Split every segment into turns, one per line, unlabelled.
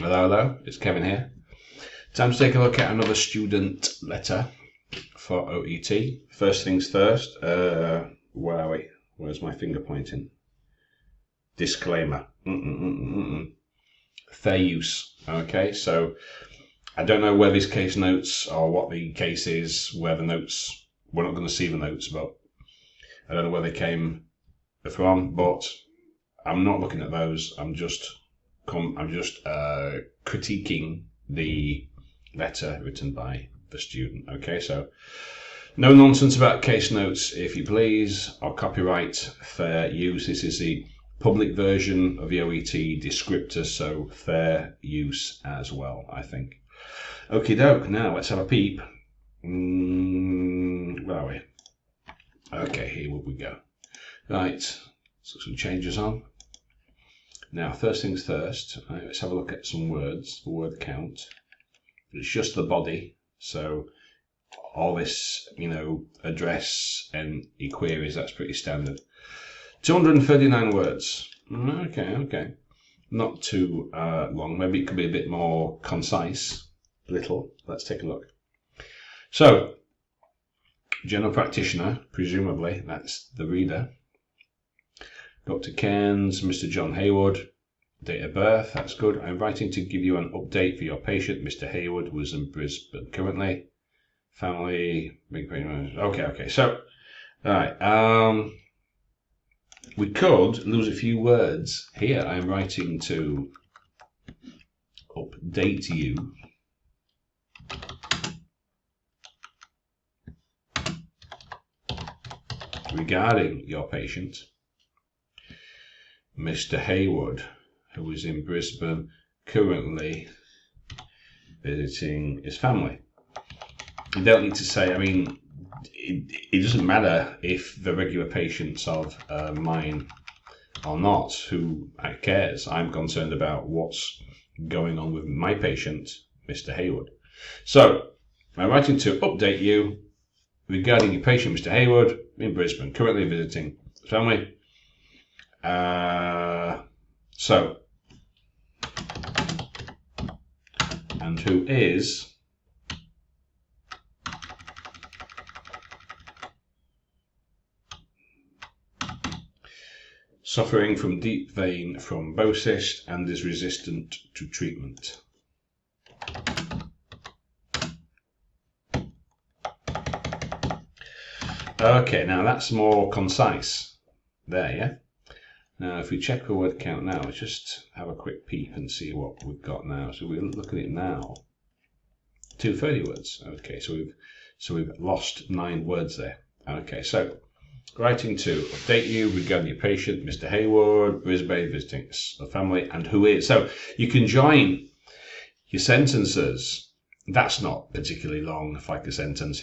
Hello, it's Kevin here. Time to take a look at another student letter for OET. First things first, where are we? Where's my finger pointing? Disclaimer. Fair use. Okay, so I don't know where these case notes or what the case is, where the notes, we're not going to see the notes, but I don't know where they came from, but I'm not looking at those. I'm just critiquing the letter written by the student. Okay, so no nonsense about case notes, if you please, or copyright, fair use. This is the public version of the OET descriptor, so fair use as well, I think. Okie doke, now let's have a peep. Where are we? Okay, here we go. Right, so some changes on. Now, first things first, let's have a look at some words, the word count. It's just the body, so all this, address and queries, that's pretty standard. 239 words. Okay. Not too long. Maybe it could be a bit more concise. Little. Let's take a look. So, general practitioner, presumably, that's the reader. Dr. Cairns, Mr. John Haywood, date of birth, that's good. I'm writing to give you an update for your patient, Mr. Haywood, who is in Brisbane currently. Family, big patient. Okay. So, all right. We could lose a few words here. I'm writing to update you regarding your patient, Mr. Haywood, who is in Brisbane currently visiting his family. You don't need to say, it doesn't matter if the regular patients of mine or not, who cares? I'm concerned about what's going on with my patient, Mr. Haywood. So, I'm writing to update you regarding your patient, Mr. Haywood, in Brisbane, currently visiting his family. And who is suffering from deep vein thrombosis and is resistant to treatment. Okay, now that's more concise there, yeah? Now, if we check the word count now, let's just have a quick peep and see what we've got now. So we look at it now. 230 words. Okay, so we've lost 9 words there. Okay, so writing to update you regarding your patient, Mr. Haywood, Brisbane, visiting the family, and who is. So you can join your sentences. That's not particularly long, like a sentence,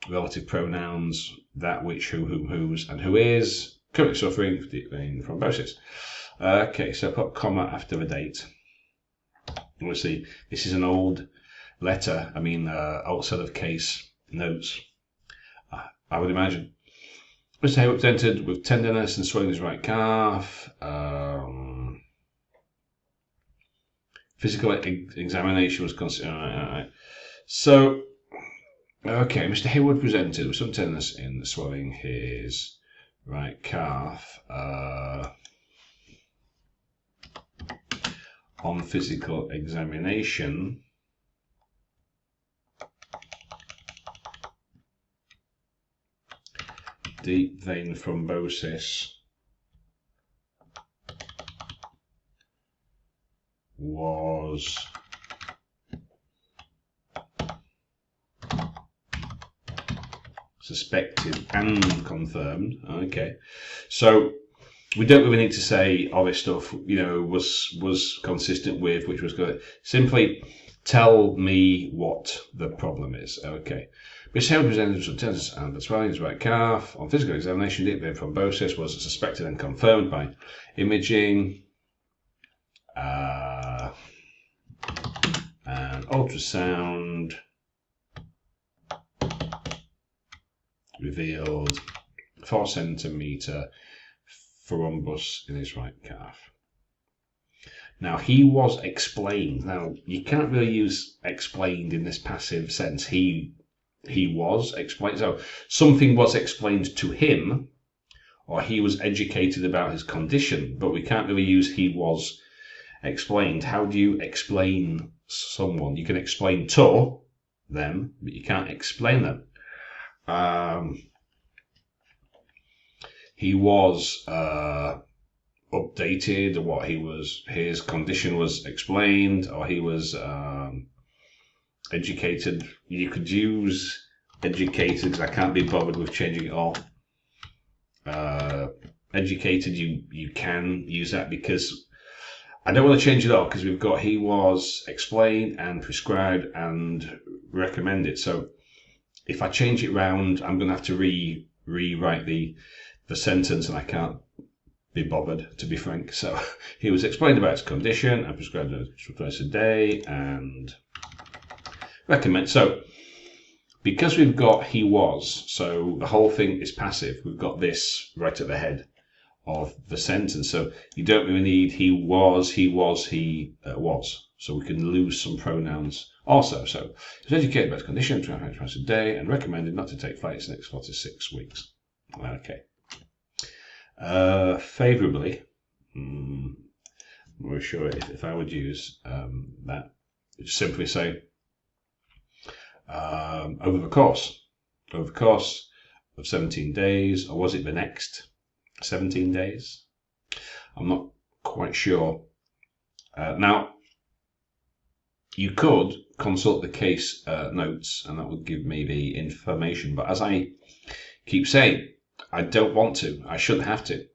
Relative pronouns, that, which, who, whom, whose, and who is. Currently suffering from deep vein thrombosis. Okay, so put comma after the date. Obviously, this is an old letter. Old set of case notes. I would imagine. Mr. Haywood presented with tenderness and swelling his right calf. Physical examination was considered. So, okay, Mr. Haywood presented with some tenderness in the swelling his right calf on physical examination. Deep vein thrombosis was suspected and confirmed. Okay, so we don't really need to say all this stuff, was consistent with, which was good. Simply tell me what the problem is. Okay. Mr. Haywood presented with some tenderness and swelling his right calf. On physical examination, deep vein thrombosis was suspected and confirmed by imaging and ultrasound. Revealed 4 centimetre thrombus in his right calf. Now, he was explained. Now, you can't really use explained in this passive sense. He was explained. So something was explained to him, or he was educated about his condition, but we can't really use he was explained. How do you explain someone? You can explain to them, but you can't explain them. He was updated, or what his condition was explained, or he was educated. You could use educated because I can't be bothered with changing it all. Educated, you can use that because I don't want to change it all because we've got he was explained and prescribed and recommended. So if I change it round, I'm going to have to rewrite the sentence, and I can't be bothered, to be frank. So he was explained about his condition and prescribed twice a day and recommend. So because we've got he was, so the whole thing is passive. We've got this right at the head of the sentence. So you don't really need he was. So we can lose some pronouns also. So he was educated about his condition twice a day and recommended not to take flights the next 4 to 6 weeks. Okay. Favorably, I'm not sure if I would use that. Just simply say over the course of 17 days, or was it the next 17 days? I'm not quite sure. Now, you could consult the case notes, and that would give me the information. But as I keep saying, I don't want to. I shouldn't have to.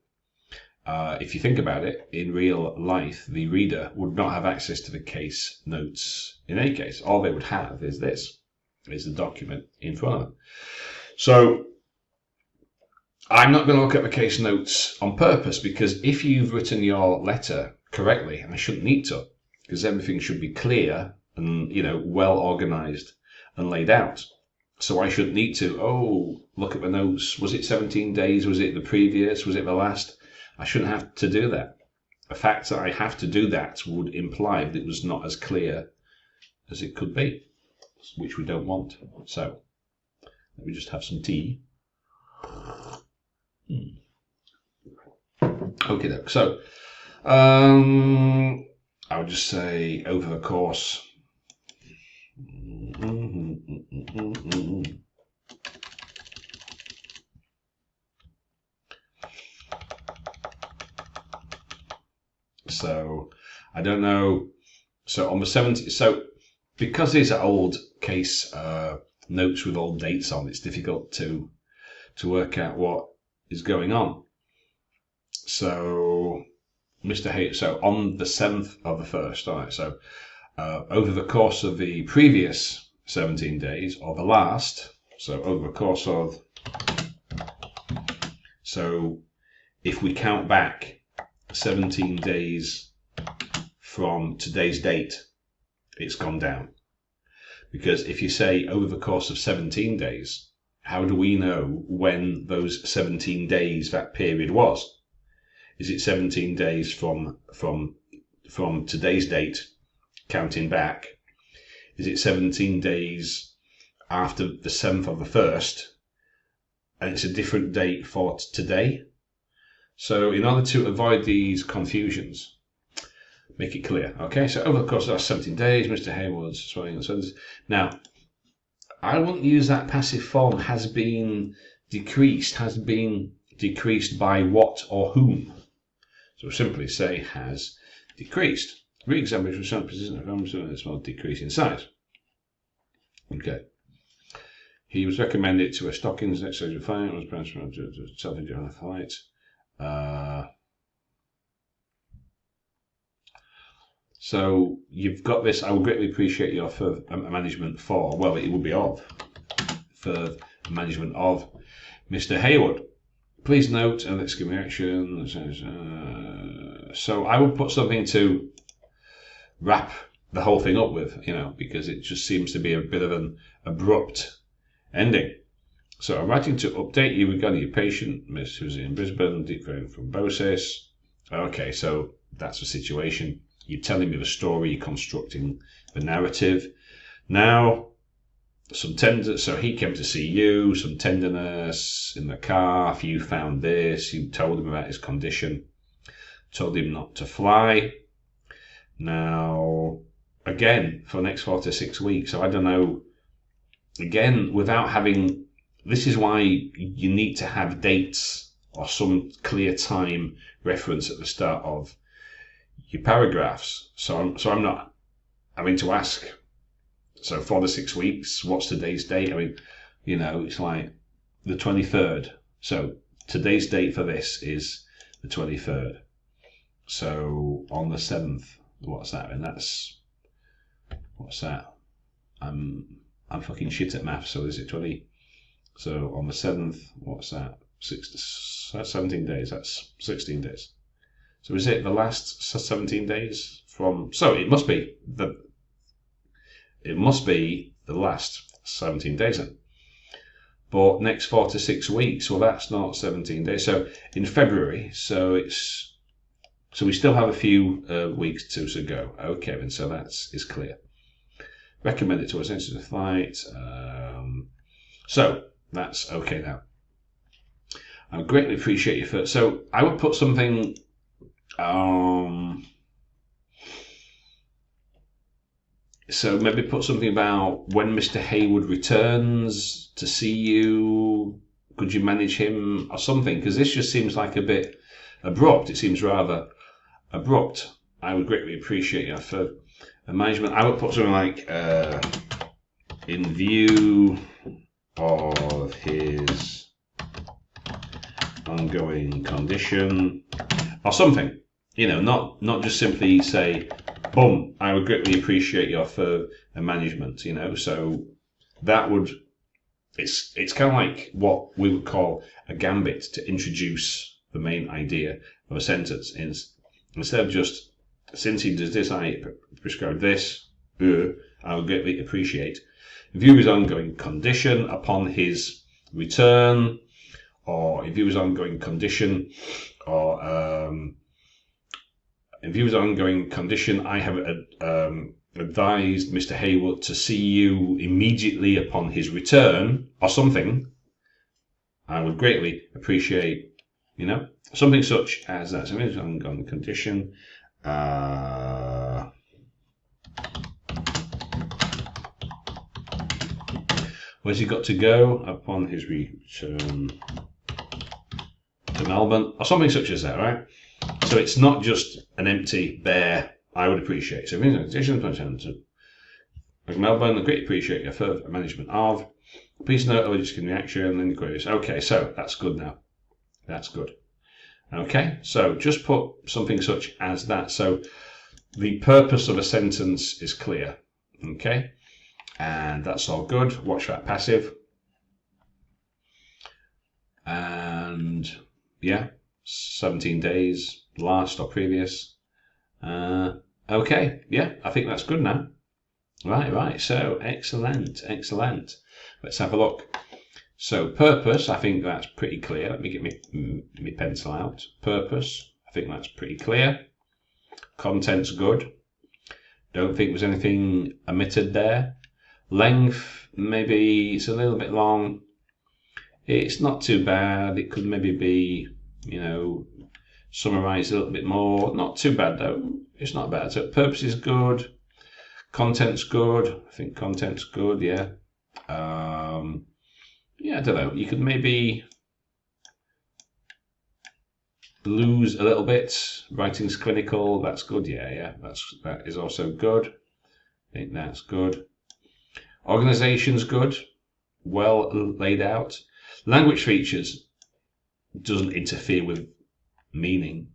If you think about it, in real life, the reader would not have access to the case notes in any case. All they would have is this, is the document in front of them. So I'm not going to look at the case notes on purpose, because if you've written your letter correctly, and I shouldn't need to, because everything should be clear and, well organized and laid out. So I shouldn't need to, look at the notes. Was it 17 days? Was it the previous? Was it the last? I shouldn't have to do that. The fact that I have to do that would imply that it was not as clear as it could be, which we don't want. So let me just have some tea. Okay, so I would just say over the course. So I don't know. So on the 70th, so because these are old case notes with old dates on, it's difficult to work out what is going on. So Mr. Hay, so on the 7th of the 1st, all right, so over the course of the previous 17 days, or the last, so over the course of, so if we count back 17 days from today's date, it's gone down. Because if you say over the course of 17 days, how do we know when those 17 days, that period was? Is it 17 days from today's date, counting back? Is it 17 days after the 7th of the 1st, and it's a different date for today? So in order to avoid these confusions, make it clear. Okay, so over the course of the last 17 days, Mr. Hayward's swelling and so. Now, I wouldn't use that passive form has been decreased by what or whom. So simply say has decreased. Re-examination of some position of a small decrease in size. Okay. He was recommended to a Stockings next stage of flight, was transferred to self-injury on a flight. So you've got this. I would greatly appreciate your further management for, well, it would be of further management of Mr. Hayward. Please note, and let's give me action. So I would put something to wrap the whole thing up with, because it just seems to be a bit of an abrupt ending. So I'm writing to update you regarding your patient, Miss who's in Brisbane, deep vein thrombosis. Okay, so that's the situation. you're telling me the story, you're constructing the narrative. Now, some tenderness, so he came to see you, some tenderness in the calf, you found this, you told him about his condition, told him not to fly. Now, again, for the next 4 to 6 weeks, so I don't know, again, without having, this is why you need to have dates or some clear time reference at the start of your paragraphs. So I'm not having to ask, so 4 to 6 weeks, what's today's date? I mean, you know, it's like the 23rd. So today's date for this is the 23rd. So on the 7th, what's that? And what's that? I'm fucking shit at math. So is it 20? So on the 7th, what's that? 17 days. That's 16 days. So is it the last 17 days from? So it must be the last 17 days then. But next 4 to 6 weeks, well, that's not 17 days. So in February, so we still have a few weeks to go. Okay, then, so is clear. Recommend it to a sensitive flight. So that's okay now. I greatly appreciate your first. So I would put something. So maybe put something about when Mr. Haywood returns to see you. Could you manage him or something? Because this just seems like a bit abrupt. It seems rather abrupt. I would greatly appreciate your for management. I would put something like in view of his ongoing condition or something. You know, not just simply say, boom, I would greatly appreciate your offer and management, you know. So that would, it's kind of like what we would call a gambit to introduce the main idea of a sentence. Instead of just, since he does this, I prescribe this, I would greatly appreciate. View his ongoing condition upon his return, or view his ongoing condition, or in view of his ongoing condition, I have advised Mr. Haywood to see you immediately upon his return, or something. I would greatly appreciate, you know, something such as that. So his ongoing condition. Where's he got to go upon his return to Melbourne, or something such as that, right? So it's not just an empty, bare, I would appreciate. So in addition to Melbourne, I greatly appreciate your further management of. Please note allergic skin reaction and queries. Okay, so that's good now. That's good. Okay, so just put something such as that. So the purpose of a sentence is clear. Okay, and that's all good. Watch that passive. And yeah, 17 days, last or previous. Okay, yeah, I think that's good now. Right, so excellent. Let's have a look. So purpose, I think that's pretty clear. Let me get my pencil out. Purpose, I think that's pretty clear. Content's good. Don't think there's anything omitted there. Length, maybe it's a little bit long. It's not too bad. It could maybe be, you know, summarized a little bit more. Not too bad though. It's not bad. So purpose is good. Content's good. I think content's good. Yeah. Yeah, I don't know. You could maybe lose a little bit. Writing's clinical. That's good. Yeah. That is also good. I think that's good. Organization's good. Well laid out. Language features doesn't interfere with meaning,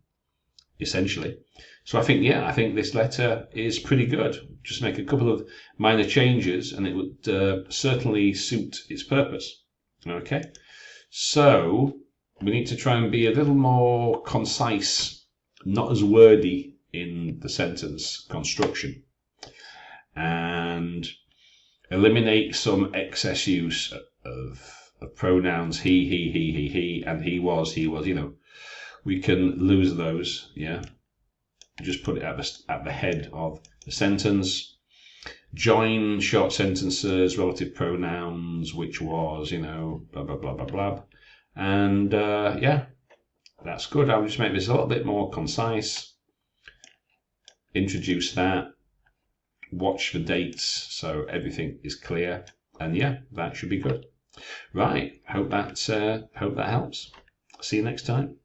essentially. So I think this letter is pretty good. Just make a couple of minor changes and it would certainly suit its purpose. Okay, so we need to try and be a little more concise, not as wordy in the sentence construction, and eliminate some excess use of pronouns he, and he was, you know. We can lose those, yeah. just put it at the head of the sentence. Join short sentences, relative pronouns, which was, blah, blah, blah, blah, blah. And yeah, that's good. I'll just make this a little bit more concise. Introduce that. Watch the dates so everything is clear. And yeah, that should be good. Right, hope that helps. See you next time.